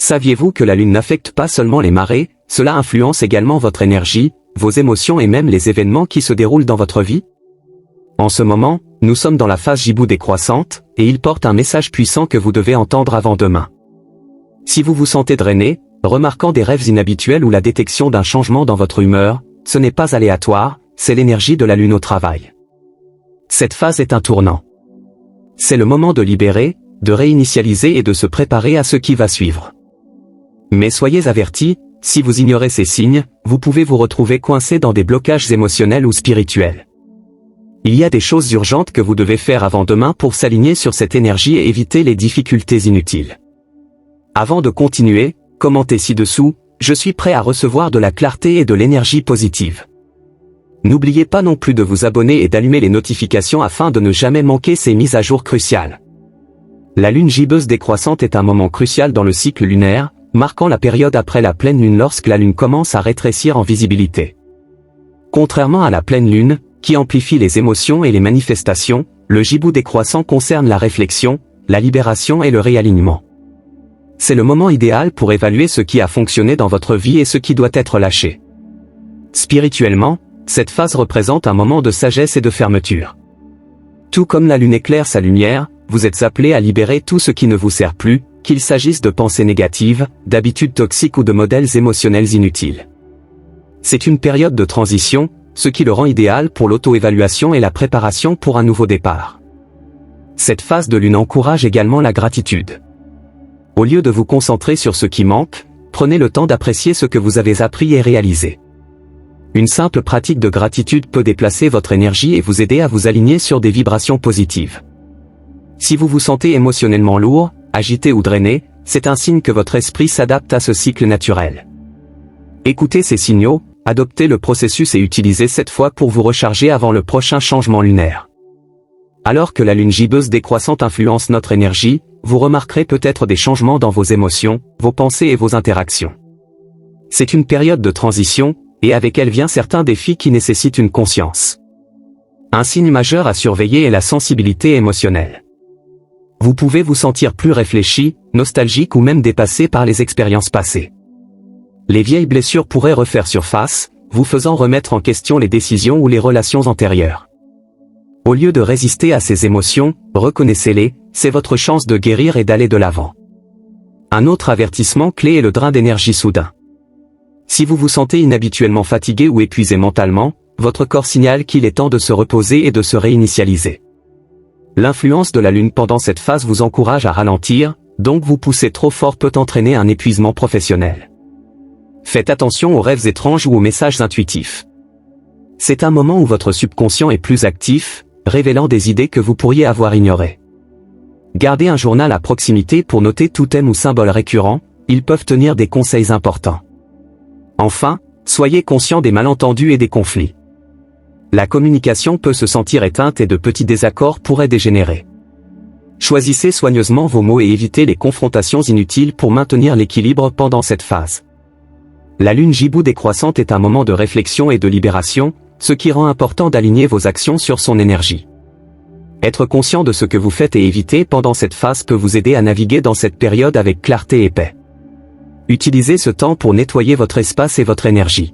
Saviez-vous que la lune n'affecte pas seulement les marées, cela influence également votre énergie, vos émotions et même les événements qui se déroulent dans votre vie? En ce moment, nous sommes dans la phase Jibou décroissante, et il porte un message puissant que vous devez entendre avant demain. Si vous vous sentez drainé, remarquant des rêves inhabituels ou la détection d'un changement dans votre humeur, ce n'est pas aléatoire, c'est l'énergie de la lune au travail. Cette phase est un tournant. C'est le moment de libérer, de réinitialiser et de se préparer à ce qui va suivre. Mais soyez avertis, si vous ignorez ces signes, vous pouvez vous retrouver coincé dans des blocages émotionnels ou spirituels. Il y a des choses urgentes que vous devez faire avant demain pour s'aligner sur cette énergie et éviter les difficultés inutiles. Avant de continuer, commentez ci-dessous, je suis prêt à recevoir de la clarté et de l'énergie positive. N'oubliez pas non plus de vous abonner et d'allumer les notifications afin de ne jamais manquer ces mises à jour cruciales. La lune gibbeuse décroissante est un moment crucial dans le cycle lunaire, marquant la période après la pleine lune lorsque la lune commence à rétrécir en visibilité. Contrairement à la pleine lune, qui amplifie les émotions et les manifestations, le Jibou décroissant concerne la réflexion, la libération et le réalignement. C'est le moment idéal pour évaluer ce qui a fonctionné dans votre vie et ce qui doit être lâché. Spirituellement, cette phase représente un moment de sagesse et de fermeture. Tout comme la lune éclaire sa lumière, vous êtes appelé à libérer tout ce qui ne vous sert plus, qu'il s'agisse de pensées négatives, d'habitudes toxiques ou de modèles émotionnels inutiles. C'est une période de transition, ce qui le rend idéal pour l'auto-évaluation et la préparation pour un nouveau départ. Cette phase de lune encourage également la gratitude. Au lieu de vous concentrer sur ce qui manque, prenez le temps d'apprécier ce que vous avez appris et réalisé. Une simple pratique de gratitude peut déplacer votre énergie et vous aider à vous aligner sur des vibrations positives. Si vous vous sentez émotionnellement lourd, agité ou drainé, c'est un signe que votre esprit s'adapte à ce cycle naturel. Écoutez ces signaux, adoptez le processus et utilisez cette fois pour vous recharger avant le prochain changement lunaire. Alors que la lune gibbeuse décroissante influence notre énergie, vous remarquerez peut-être des changements dans vos émotions, vos pensées et vos interactions. C'est une période de transition, et avec elle vient certains défis qui nécessitent une conscience. Un signe majeur à surveiller est la sensibilité émotionnelle. Vous pouvez vous sentir plus réfléchi, nostalgique ou même dépassé par les expériences passées. Les vieilles blessures pourraient refaire surface, vous faisant remettre en question les décisions ou les relations antérieures. Au lieu de résister à ces émotions, reconnaissez-les, c'est votre chance de guérir et d'aller de l'avant. Un autre avertissement clé est le drain d'énergie soudain. Si vous vous sentez inhabituellement fatigué ou épuisé mentalement, votre corps signale qu'il est temps de se reposer et de se réinitialiser. L'influence de la lune pendant cette phase vous encourage à ralentir, donc vous pousser trop fort peut entraîner un épuisement professionnel. Faites attention aux rêves étranges ou aux messages intuitifs. C'est un moment où votre subconscient est plus actif, révélant des idées que vous pourriez avoir ignorées. Gardez un journal à proximité pour noter tout thème ou symbole récurrent, ils peuvent tenir des conseils importants. Enfin, soyez conscient des malentendus et des conflits. La communication peut se sentir éteinte et de petits désaccords pourraient dégénérer. Choisissez soigneusement vos mots et évitez les confrontations inutiles pour maintenir l'équilibre pendant cette phase. La lune Jibou décroissante est un moment de réflexion et de libération, ce qui rend important d'aligner vos actions sur son énergie. Être conscient de ce que vous faites et éviter pendant cette phase peut vous aider à naviguer dans cette période avec clarté et paix. Utilisez ce temps pour nettoyer votre espace et votre énergie.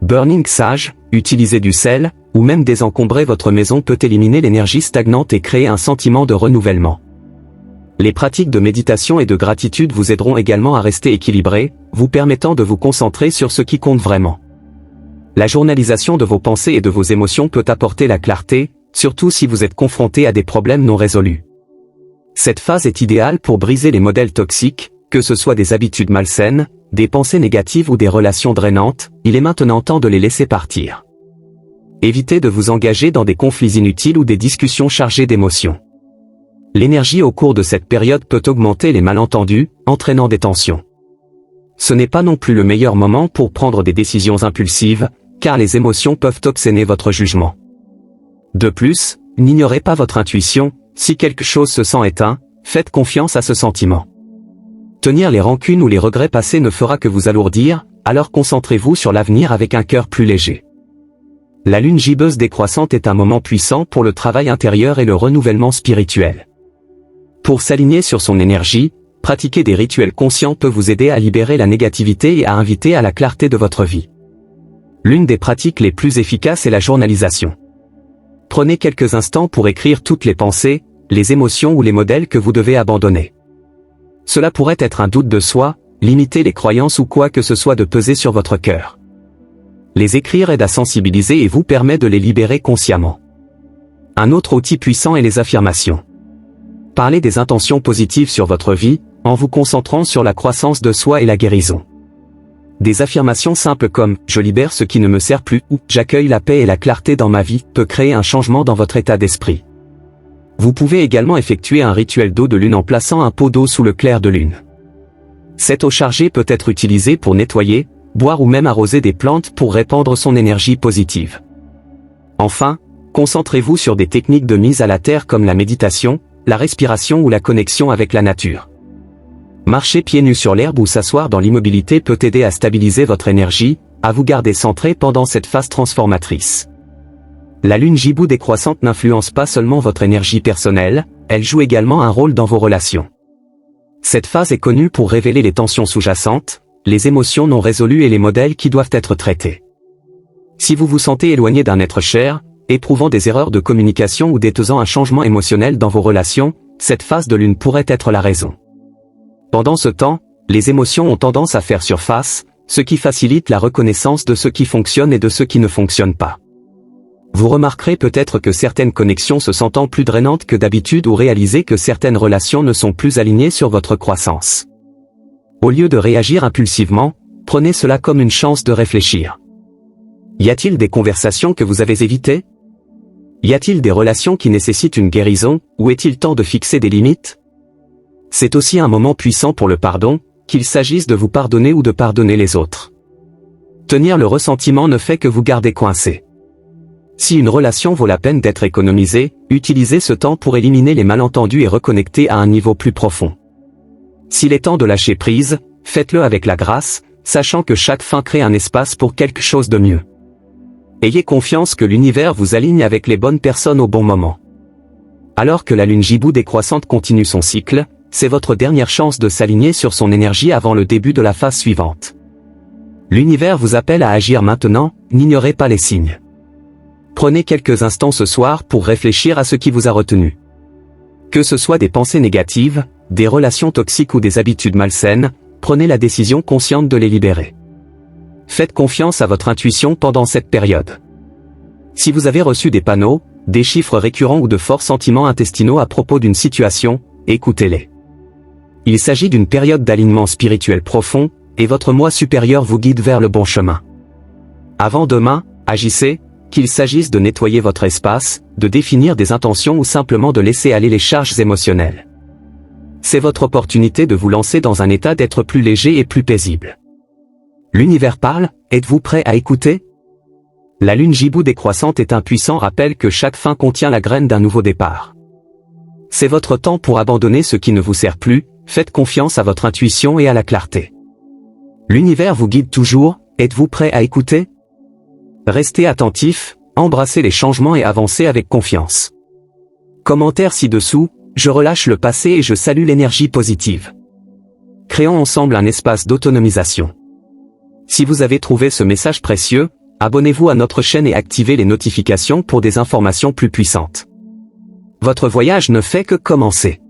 Burning sage, utiliser du sel, ou même désencombrer votre maison peut éliminer l'énergie stagnante et créer un sentiment de renouvellement. Les pratiques de méditation et de gratitude vous aideront également à rester équilibré, vous permettant de vous concentrer sur ce qui compte vraiment. La journalisation de vos pensées et de vos émotions peut apporter la clarté, surtout si vous êtes confronté à des problèmes non résolus. Cette phase est idéale pour briser les modèles toxiques, que ce soit des habitudes malsaines, des pensées négatives ou des relations drainantes, il est maintenant temps de les laisser partir. Évitez de vous engager dans des conflits inutiles ou des discussions chargées d'émotions. L'énergie au cours de cette période peut augmenter les malentendus, entraînant des tensions. Ce n'est pas non plus le meilleur moment pour prendre des décisions impulsives, car les émotions peuvent obscéner votre jugement. De plus, n'ignorez pas votre intuition, si quelque chose se sent éteint, faites confiance à ce sentiment. Tenir les rancunes ou les regrets passés ne fera que vous alourdir, alors concentrez-vous sur l'avenir avec un cœur plus léger. La lune gibbeuse décroissante est un moment puissant pour le travail intérieur et le renouvellement spirituel. Pour s'aligner sur son énergie, pratiquer des rituels conscients peut vous aider à libérer la négativité et à inviter à la clarté de votre vie. L'une des pratiques les plus efficaces est la journalisation. Prenez quelques instants pour écrire toutes les pensées, les émotions ou les modèles que vous devez abandonner. Cela pourrait être un doute de soi, limiter les croyances ou quoi que ce soit de peser sur votre cœur. Les écrire aide à sensibiliser et vous permet de les libérer consciemment. Un autre outil puissant est les affirmations. Parlez des intentions positives sur votre vie, en vous concentrant sur la croissance de soi et la guérison. Des affirmations simples comme « Je libère ce qui ne me sert plus » ou « J'accueille la paix et la clarté dans ma vie » peut créer un changement dans votre état d'esprit. Vous pouvez également effectuer un rituel d'eau de lune en plaçant un pot d'eau sous le clair de lune. Cette eau chargée peut être utilisée pour nettoyer, boire ou même arroser des plantes pour répandre son énergie positive. Enfin, concentrez-vous sur des techniques de mise à la terre comme la méditation, la respiration ou la connexion avec la nature. Marcher pieds nus sur l'herbe ou s'asseoir dans l'immobilité peut aider à stabiliser votre énergie, à vous garder centré pendant cette phase transformatrice. La lune Jibou décroissante n'influence pas seulement votre énergie personnelle, elle joue également un rôle dans vos relations. Cette phase est connue pour révéler les tensions sous-jacentes, les émotions non résolues et les modèles qui doivent être traités. Si vous vous sentez éloigné d'un être cher, éprouvant des erreurs de communication ou détenant un changement émotionnel dans vos relations, cette phase de lune pourrait être la raison. Pendant ce temps, les émotions ont tendance à faire surface, ce qui facilite la reconnaissance de ce qui fonctionne et de ce qui ne fonctionne pas. Vous remarquerez peut-être que certaines connexions se sentent plus drainantes que d'habitude ou réalisez que certaines relations ne sont plus alignées sur votre croissance. Au lieu de réagir impulsivement, prenez cela comme une chance de réfléchir. Y a-t-il des conversations que vous avez évitées? Y a-t-il des relations qui nécessitent une guérison, ou est-il temps de fixer des limites? C'est aussi un moment puissant pour le pardon, qu'il s'agisse de vous pardonner ou de pardonner les autres. Tenir le ressentiment ne fait que vous garder coincé. Si une relation vaut la peine d'être économisée, utilisez ce temps pour éliminer les malentendus et reconnecter à un niveau plus profond. S'il est temps de lâcher prise, faites-le avec la grâce, sachant que chaque fin crée un espace pour quelque chose de mieux. Ayez confiance que l'univers vous aligne avec les bonnes personnes au bon moment. Alors que la lune Jibou décroissante continue son cycle, c'est votre dernière chance de s'aligner sur son énergie avant le début de la phase suivante. L'univers vous appelle à agir maintenant, n'ignorez pas les signes. Prenez quelques instants ce soir pour réfléchir à ce qui vous a retenu. Que ce soit des pensées négatives, des relations toxiques ou des habitudes malsaines, prenez la décision consciente de les libérer. Faites confiance à votre intuition pendant cette période. Si vous avez reçu des panneaux, des chiffres récurrents ou de forts sentiments intestinaux à propos d'une situation, écoutez-les. Il s'agit d'une période d'alignement spirituel profond, et votre moi supérieur vous guide vers le bon chemin. Avant demain, agissez, qu'il s'agisse de nettoyer votre espace, de définir des intentions ou simplement de laisser aller les charges émotionnelles. C'est votre opportunité de vous lancer dans un état d'être plus léger et plus paisible. L'univers parle, êtes-vous prêt à écouter? La lune Jibou décroissante est un puissant rappel que chaque fin contient la graine d'un nouveau départ. C'est votre temps pour abandonner ce qui ne vous sert plus, faites confiance à votre intuition et à la clarté. L'univers vous guide toujours, êtes-vous prêt à écouter? Restez attentif, embrassez les changements et avancez avec confiance. Commentaire ci-dessous, je relâche le passé et je salue l'énergie positive. Créons ensemble un espace d'autonomisation. Si vous avez trouvé ce message précieux, abonnez-vous à notre chaîne et activez les notifications pour des informations plus puissantes. Votre voyage ne fait que commencer.